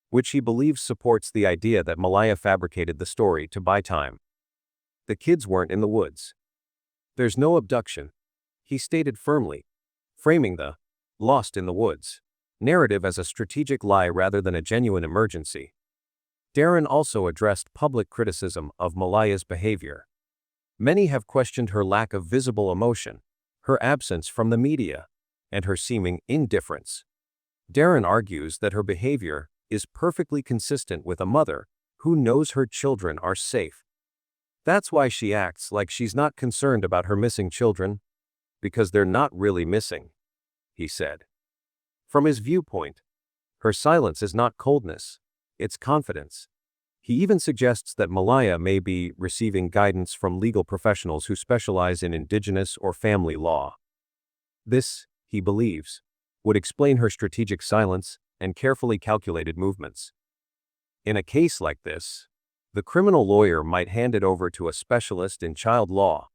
which he believes supports the idea that Malaya fabricated the story to buy time. The kids weren't in the woods. There's no abduction, he stated firmly, framing the lost in the woods narrative as a strategic lie rather than a genuine emergency. Darren also addressed public criticism of Malaya's behavior. Many have questioned her lack of visible emotion, her absence from the media, and her seeming indifference. Darren argues that her behavior is perfectly consistent with a mother who knows her children are safe. That's why she acts like she's not concerned about her missing children, because they're not really missing, he said. From his viewpoint, her silence is not coldness, it's confidence. He even suggests that Malaya may be receiving guidance from legal professionals who specialize in indigenous or family law. This, he believes, would explain her strategic silence and carefully calculated movements. In a case like this, the criminal lawyer might hand it over to a specialist in child law.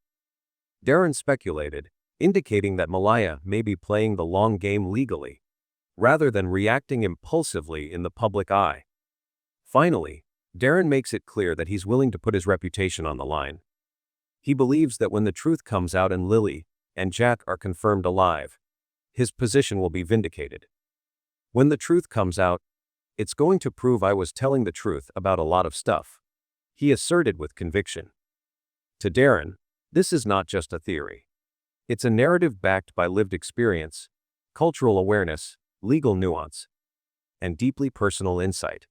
Darren speculated, indicating that Malaya may be playing the long game legally, rather than reacting impulsively in the public eye. Finally, Darren makes it clear that he's willing to put his reputation on the line. He believes that when the truth comes out and Lilly and Jack are confirmed alive, his position will be vindicated. When the truth comes out, it's going to prove I was telling the truth about a lot of stuff, he asserted with conviction. To Darren, this is not just a theory. It's a narrative backed by lived experience, cultural awareness, legal nuance, and deeply personal insight.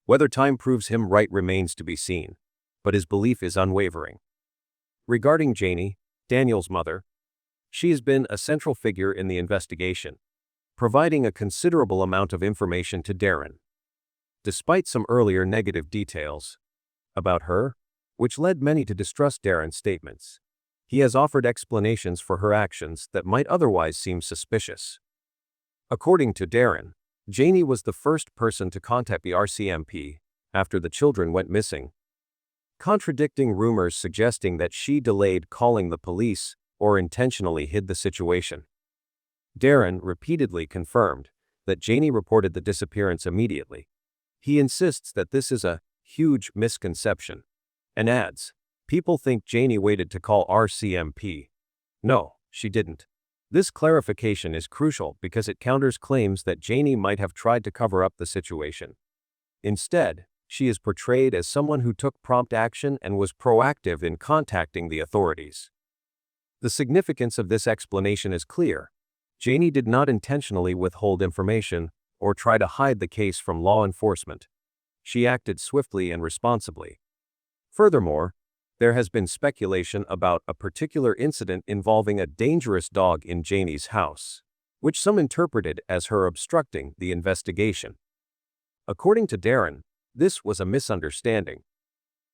Whether time proves him right remains to be seen, but his belief is unwavering. Regarding Janie, Daniel's mother, she has been a central figure in the investigation, providing a considerable amount of information to Darren. Despite some earlier negative details about her, which led many to distrust Darren's statements, he has offered explanations for her actions that might otherwise seem suspicious. According to Darren, Janie was the first person to contact the RCMP after the children went missing, contradicting rumors suggesting that she delayed calling the police or intentionally hid the situation. Darren repeatedly confirmed that Janie reported the disappearance immediately. He insists that this is a huge misconception and adds, "People think Janie waited to call RCMP. No, she didn't. This clarification is crucial because it counters claims that Janie might have tried to cover up the situation. Instead, she is portrayed as someone who took prompt action and was proactive in contacting the authorities. The significance of this explanation is clear. Janie did not intentionally withhold information or try to hide the case from law enforcement. She acted swiftly and responsibly. Furthermore, there has been speculation about a particular incident involving a dangerous dog in Janie's house, which some interpreted as her obstructing the investigation. According to Darren, this was a misunderstanding.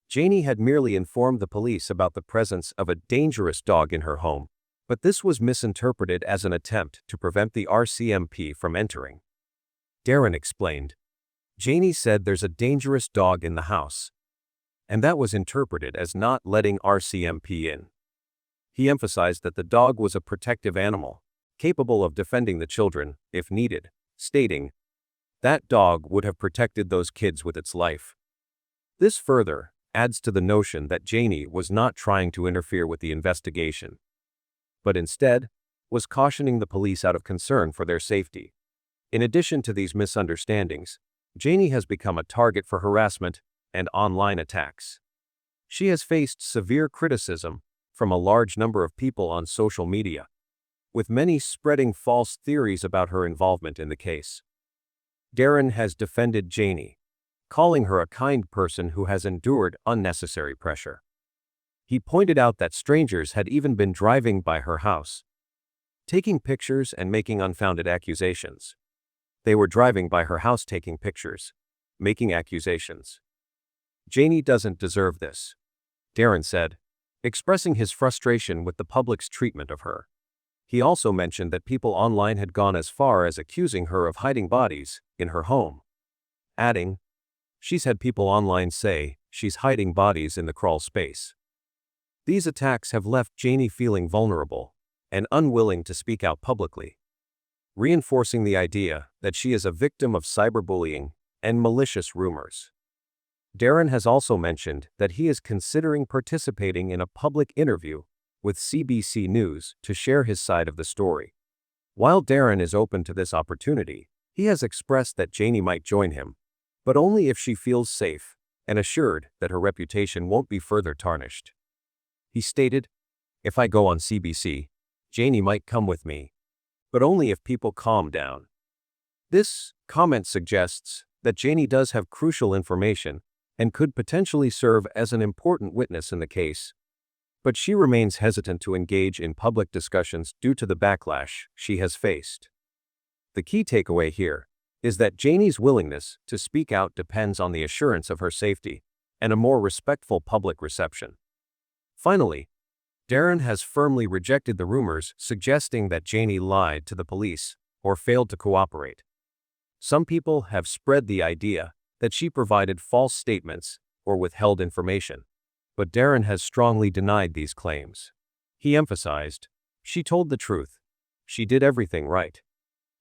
Janie had merely informed the police about the presence of a dangerous dog in her home, but this was misinterpreted as an attempt to prevent the RCMP from entering. Darren explained, Janie said there's a dangerous dog in the house, and that was interpreted as not letting RCMP in. He emphasized that the dog was a protective animal, capable of defending the children if needed, stating, that dog would have protected those kids with its life. This further adds to the notion that Janie was not trying to interfere with the investigation, but instead was cautioning the police out of concern for their safety. In addition to these misunderstandings, Janie has become a target for harassment and online attacks. She has faced severe criticism from a large number of people on social media, with many spreading false theories about her involvement in the case. Darren has defended Janie, calling her a kind person who has endured unnecessary pressure. He pointed out that strangers had even been driving by her house, taking pictures and making unfounded accusations. They were driving by her house taking pictures, making accusations. Janie doesn't deserve this, Darren said, expressing his frustration with the public's treatment of her. He also mentioned that people online had gone as far as accusing her of hiding bodies in her home, adding, she's had people online say she's hiding bodies in the crawl space. These attacks have left Janie feeling vulnerable and unwilling to speak out publicly, reinforcing the idea that she is a victim of cyberbullying and malicious rumors. Darren has also mentioned that he is considering participating in a public interview with CBC News to share his side of the story. While Darren is open to this opportunity, he has expressed that Janie might join him, but only if she feels safe and assured that her reputation won't be further tarnished. He stated, if I go on CBC, Janie might come with me, but only if people calm down. This comment suggests that Janie does have crucial information and could potentially serve as an important witness in the case, but she remains hesitant to engage in public discussions due to the backlash she has faced. The key takeaway here is that Janie's willingness to speak out depends on the assurance of her safety and a more respectful public reception. Finally, Darren has firmly rejected the rumors suggesting that Janie lied to the police or failed to cooperate. Some people have spread the idea that she provided false statements or withheld information, but Darren has strongly denied these claims. He emphasized, she told the truth. She did everything right.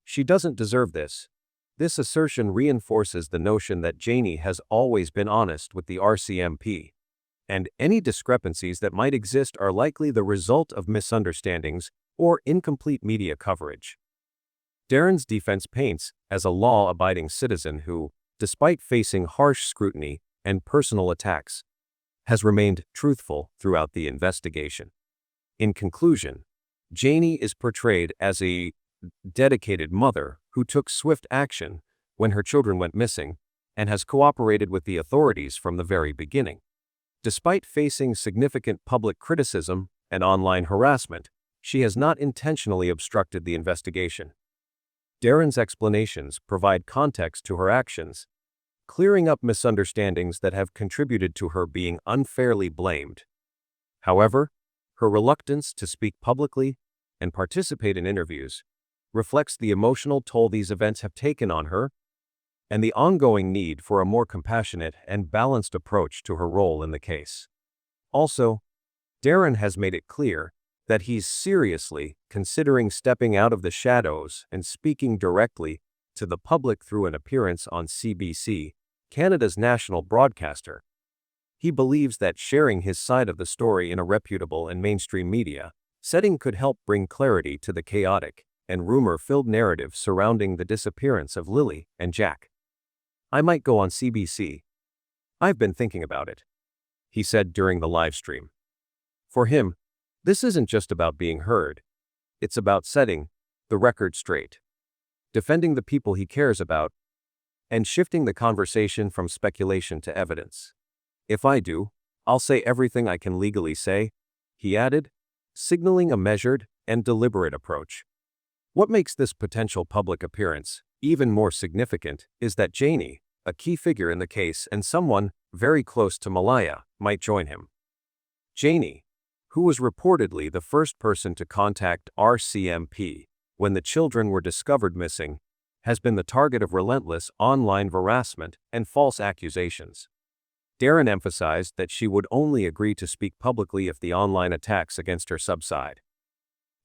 She doesn't deserve this. This assertion reinforces the notion that Janie has always been honest with the RCMP, and any discrepancies that might exist are likely the result of misunderstandings or incomplete media coverage. Darren's defense paints as a law-abiding citizen who, despite facing harsh scrutiny and personal attacks, has remained truthful throughout the investigation. In conclusion, Janie is portrayed as a dedicated mother who took swift action when her children went missing and has cooperated with the authorities from the very beginning. Despite facing significant public criticism and online harassment, she has not intentionally obstructed the investigation. Darren's explanations provide context to her actions, clearing up misunderstandings that have contributed to her being unfairly blamed. However, her reluctance to speak publicly and participate in interviews reflects the emotional toll these events have taken on her and the ongoing need for a more compassionate and balanced approach to her role in the case. Also, Darren has made it clear that he's seriously considering stepping out of the shadows and speaking directly to the public through an appearance on CBC, Canada's national broadcaster. He believes that sharing his side of the story in a reputable and mainstream media Setting could help bring clarity to the chaotic and rumor-filled narrative surrounding the disappearance of Lilly and Jack. I might go on CBC. I've been thinking about it, he said during the live stream. For him, this isn't just about being heard. It's about setting the record straight, defending the people he cares about, and shifting the conversation from speculation to evidence. If I do, I'll say everything I can legally say, he added, signaling a measured and deliberate approach. What makes this potential public appearance even more significant is that Janie, a key figure in the case and someone very close to Malaya, might join him. Janie, who was reportedly the first person to contact RCMP when the children were discovered missing, has been the target of relentless online harassment and false accusations. Darren emphasized that she would only agree to speak publicly if the online attacks against her subside.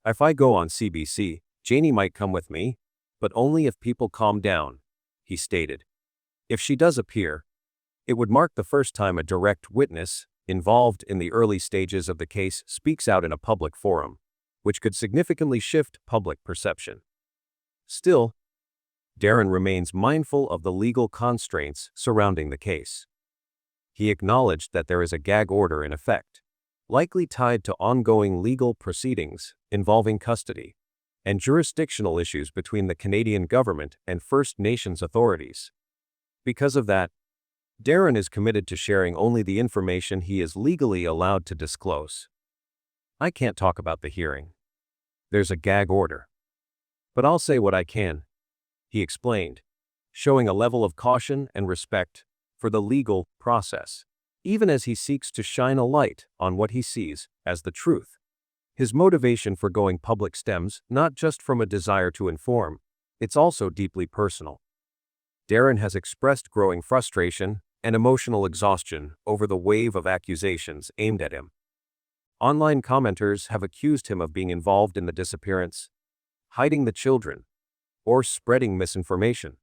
If I go on CBC, Janie might come with me, but only if people calm down, he stated. If she does appear, it would mark the first time a direct witness involved in the early stages of the case speaks out in a public forum, which could significantly shift public perception. Still, Darren remains mindful of the legal constraints surrounding the case. He acknowledged that there is a gag order in effect, likely tied to ongoing legal proceedings involving custody and jurisdictional issues between the Canadian government and First Nations authorities. Because of that, Darren is committed to sharing only the information he is legally allowed to disclose. I can't talk about the hearing. There's a gag order. But I'll say what I can, he explained, showing a level of caution and respect for the legal process, even as he seeks to shine a light on what he sees as the truth. His motivation for going public stems not just from a desire to inform, it's also deeply personal. Darren has expressed growing frustration and emotional exhaustion over the wave of accusations aimed at him. Online commenters have accused him of being involved in the disappearance, hiding the children, or spreading misinformation.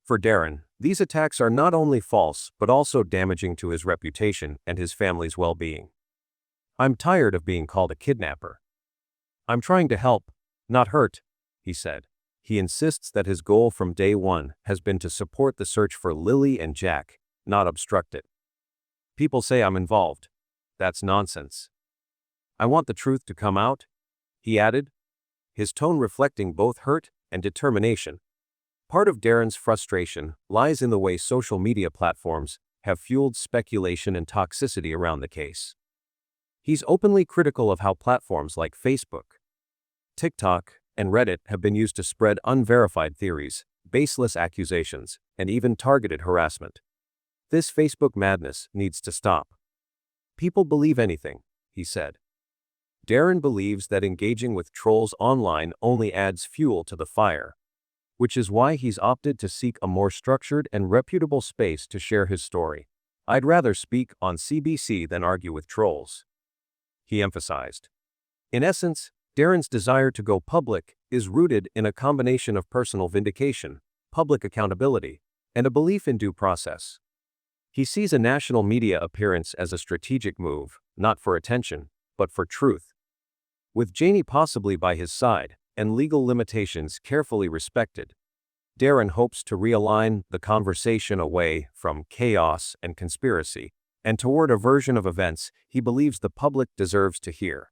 For Darren, these attacks are not only false but also damaging to his reputation and his family's well-being. I'm tired of being called a kidnapper. I'm trying to help, not hurt, he said. He insists that his goal from day one has been to support the search for Lilly and Jack, not obstruct it. People say I'm involved. That's nonsense. I want the truth to come out, he added, his tone reflecting both hurt and determination. Part of Darren's frustration lies in the way social media platforms have fueled speculation and toxicity around the case. He's openly critical of how platforms like Facebook, TikTok, and Reddit have been used to spread unverified theories, baseless accusations, and even targeted harassment. This Facebook madness needs to stop. People believe anything, he said. Darren believes that engaging with trolls online only adds fuel to the fire, which is why he's opted to seek a more structured and reputable space to share his story. I'd rather speak on CBC than argue with trolls, he emphasized. In essence, Darren's desire to go public is rooted in a combination of personal vindication, public accountability, and a belief in due process. He sees a national media appearance as a strategic move, not for attention, but for truth. With Janie possibly by his side, and legal limitations carefully respected, Darren hopes to realign the conversation away from chaos and conspiracy, and toward a version of events he believes the public deserves to hear.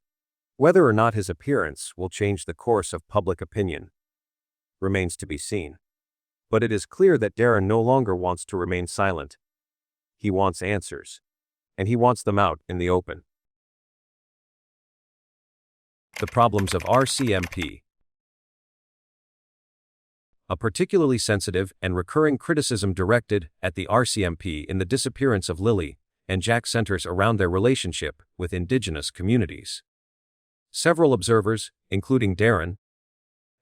Whether or not his appearance will change the course of public opinion remains to be seen. But it is clear that Darren no longer wants to remain silent. He wants answers, and he wants them out in the open. The Problems of RCMP. A particularly sensitive and recurring criticism directed at the RCMP in the disappearance of Lilly and Jack centers around their relationship with indigenous communities. Several observers, including Darren,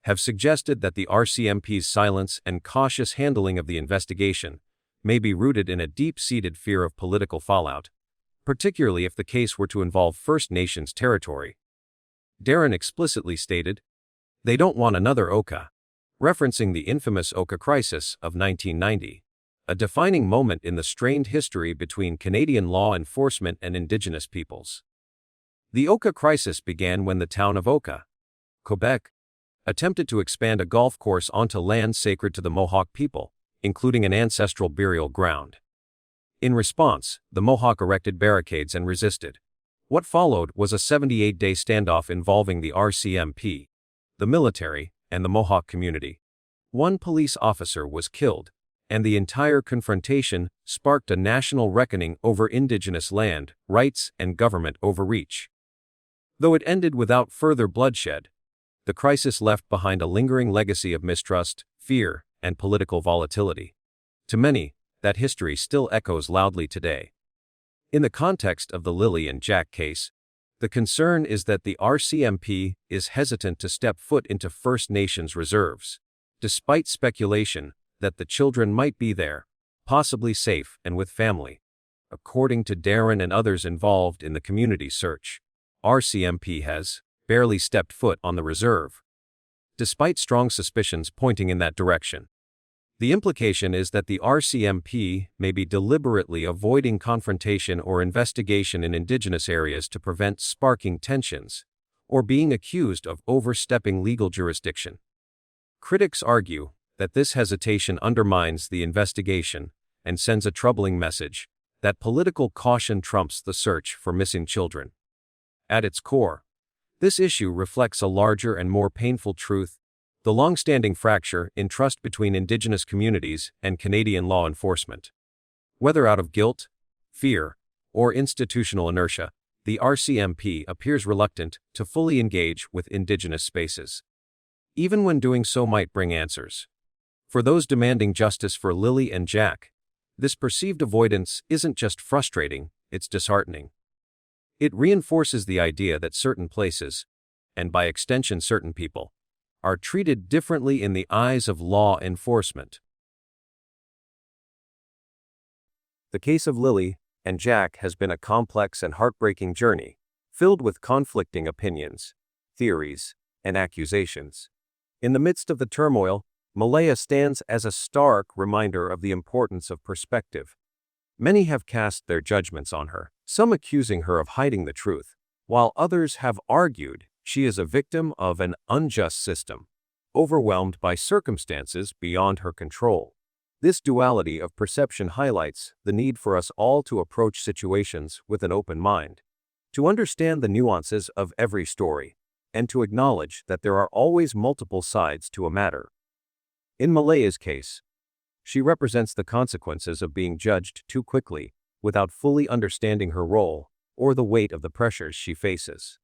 have suggested that the RCMP's silence and cautious handling of the investigation may be rooted in a deep-seated fear of political fallout, particularly if the case were to involve First Nations territory. Darren explicitly stated, "They don't want another Oka," referencing the infamous Oka crisis of 1990, a defining moment in the strained history between Canadian law enforcement and Indigenous peoples. The Oka crisis began when the town of Oka, Quebec, attempted to expand a golf course onto land sacred to the Mohawk people, including an ancestral burial ground. In response, the Mohawk erected barricades and resisted. What followed was a 78-day standoff involving the RCMP, the military, and the Mohawk community. One police officer was killed, and the entire confrontation sparked a national reckoning over indigenous land, rights, and government overreach. Though it ended without further bloodshed, the crisis left behind a lingering legacy of mistrust, fear, and political volatility. To many, that history still echoes loudly today. In the context of the Lilly and Jack case, the concern is that the RCMP is hesitant to step foot into First Nations reserves, despite speculation that the children might be there, possibly safe and with family. According to Darren and others involved in the community search, RCMP has barely stepped foot on the reserve, despite strong suspicions pointing in that direction. The implication is that the RCMP may be deliberately avoiding confrontation or investigation in indigenous areas to prevent sparking tensions, or being accused of overstepping legal jurisdiction. Critics argue that this hesitation undermines the investigation and sends a troubling message that political caution trumps the search for missing children. At its core, this issue reflects a larger and more painful truth: the long-standing fracture in trust between Indigenous communities and Canadian law enforcement. Whether out of guilt, fear, or institutional inertia, the RCMP appears reluctant to fully engage with Indigenous spaces, even when doing so might bring answers. For those demanding justice for Lilly and Jack, this perceived avoidance isn't just frustrating, it's disheartening. It reinforces the idea that certain places, and by extension certain people, are treated differently in the eyes of law enforcement. The case of Lilly and Jack has been a complex and heartbreaking journey, filled with conflicting opinions, theories, and accusations. In the midst of the turmoil, Malaya stands as a stark reminder of the importance of perspective. Many have cast their judgments on her, some accusing her of hiding the truth, while others have argued she is a victim of an unjust system, overwhelmed by circumstances beyond her control. This duality of perception highlights the need for us all to approach situations with an open mind, to understand the nuances of every story, and to acknowledge that there are always multiple sides to a matter. In Malaya's case, she represents the consequences of being judged too quickly without fully understanding her role or the weight of the pressures she faces.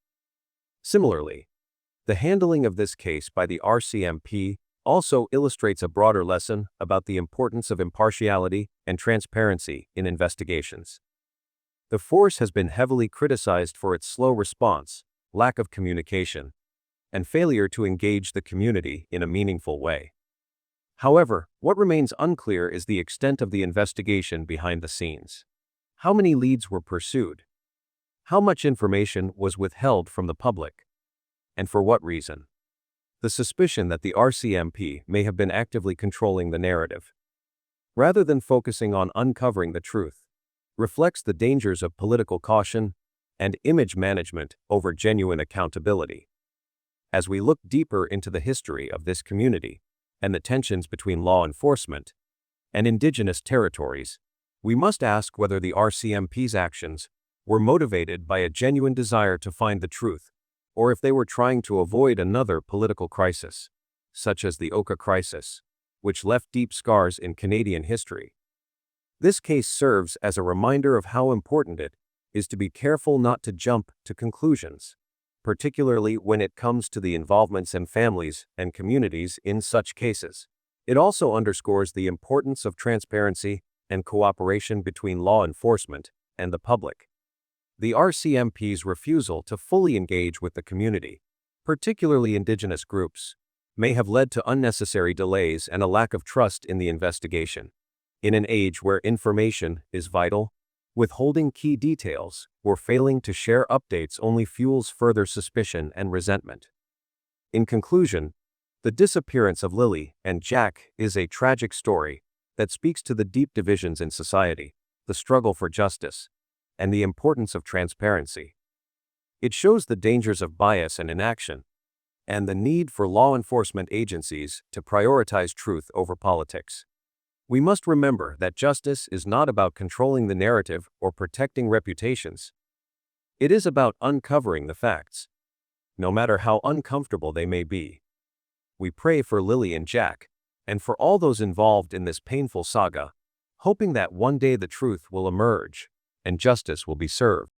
Similarly, the handling of this case by the RCMP also illustrates a broader lesson about the importance of impartiality and transparency in investigations. The force has been heavily criticized for its slow response, lack of communication, and failure to engage the community in a meaningful way. However, what remains unclear is the extent of the investigation behind the scenes. How many leads were pursued? How much information was withheld from the public? And for what reason? The suspicion that the RCMP may have been actively controlling the narrative, rather than focusing on uncovering the truth, reflects the dangers of political caution and image management over genuine accountability. As we look deeper into the history of this community and the tensions between law enforcement and Indigenous territories, we must ask whether the RCMP's actions were motivated by a genuine desire to find the truth, or if they were trying to avoid another political crisis, such as the Oka crisis, which left deep scars in Canadian history. This case serves as a reminder of how important it is to be careful not to jump to conclusions, particularly when it comes to the involvements and families and communities in such cases. It also underscores the importance of transparency and cooperation between law enforcement and the public. The RCMP's refusal to fully engage with the community, particularly Indigenous groups, may have led to unnecessary delays and a lack of trust in the investigation. In an age where information is vital, withholding key details or failing to share updates only fuels further suspicion and resentment. In conclusion, the disappearance of Lilly and Jack is a tragic story that speaks to the deep divisions in society, the struggle for justice, and the importance of transparency. It shows the dangers of bias and inaction, and the need for law enforcement agencies to prioritize truth over politics. We must remember that justice is not about controlling the narrative or protecting reputations. It is about uncovering the facts, no matter how uncomfortable they may be. We pray for Lilly and Jack, and for all those involved in this painful saga, hoping that one day the truth will emerge and justice will be served.